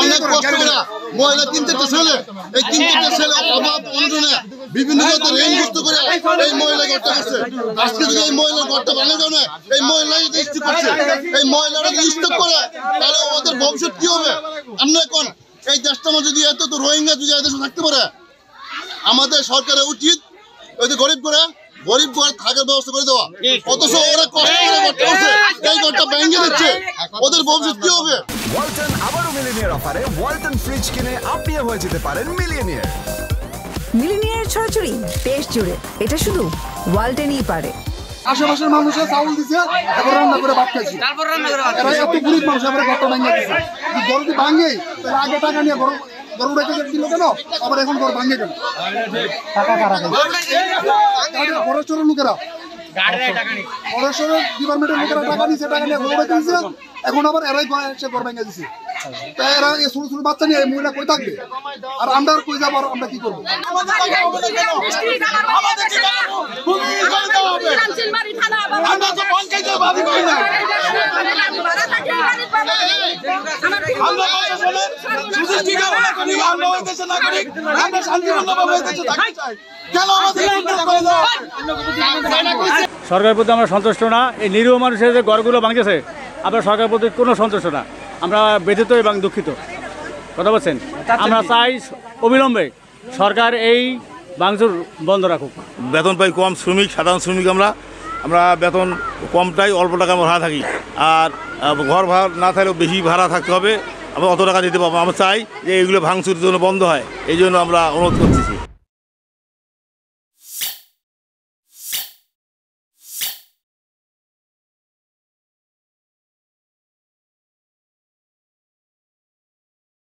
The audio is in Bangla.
অনেক কষ্ট করে মহিলা 3-4টা ছেলে, এই 3-4টা ছেলে অভাব অনটনে বিভিন্ন ঋণগ্রস্ত করে এই মহিলা ঘরটা করছে। আজকে যদি এই মহিলার ঘরটা ভালো না, এই মহিলাই দৃষ্টি করছে, এই মহিলারা ডিস্টার্ব করে, তাহলে ওদের ভবিষ্যৎ কি হবে? আমরা এখন এই দেশটা যদি এত তো রোহিঙ্গা যদি এদেশে থাকতে পারে, আমাদের সরকারের উচিত ওই যে গরিব ঘর থাকার ব্যবস্থা করে দেওয়া। অথচ ওরা কষ্ট করে ঘরটা করছে, এই ঘরটা ভেঙে দিচ্ছে, ওদের ভবিষ্যৎ কি হবে? ওয়ালটন আবারও মিলিনিয়ার অফারে ওয়ালটন ফ্রিজ কিনে আপনিও হয়ে যেতে পারেন মিলিয়নিয়ার। মিলিনিয়ার ছড়াছড়ি দেশ জুড়ে, এটা শুধু ওয়ালটনই পারে। আশেপাশের মানুষের চাউল দিছে, এখন রান্না করে ভাত খাইছে। এরা এত গরিব মানুষ, আমরা ঘরটা ভাঙিয়ে দিচ্ছে। ঘর যদি ভাঙে তাহলে আগে টাকা নিয়ে ঘর উড়াইতে দিল কেন, আবার এখন ঘর ভাঙে কেন? টাকা কারা ফরেস্টের লোকেরা, ফরেস্টের ডিপার্টমেন্টের লোকেরা টাকা নিচ্ছে, টাকা নিয়ে ঘর উড়াইতে দিচ্ছে, এখন আবার এরাই সে ঘর ভাঙিয়ে দিচ্ছে। তাই এরা এই ছোট ছোট বাচ্চা নিয়ে এই মহিলা কই থাকবে, আর আমরা কই যাবো, আর আমরা কি করবো? সরকারের প্রতি আমরা সন্তুষ্ট না। এই নিরীহ মানুষের যে ঘরগুলো ভাঙতেছে, আমরা সরকারের প্রতি কোনো সন্তুষ্ট না। আমরা ব্যথিত এবং দুঃখিত। কথা বলছেন, আমরা চাই অবিলম্বে সরকার এই ভাঙচুর বন্ধ রাখুক। বেতন পাই কম, সাধারণ শ্রমিক আমরা বেতন কমটাই, অল্প টাকা আমরা ভাড়া থাকি। আর ঘর ভাড়া না থাকলেও বেশি ভাড়া থাকতে হবে, আমরা অত টাকা দিতে পারবো। আমরা চাই যে এইগুলো ভাঙচুরের জন্য বন্ধ হয়, এই জন্য আমরা অনুরোধ করছি।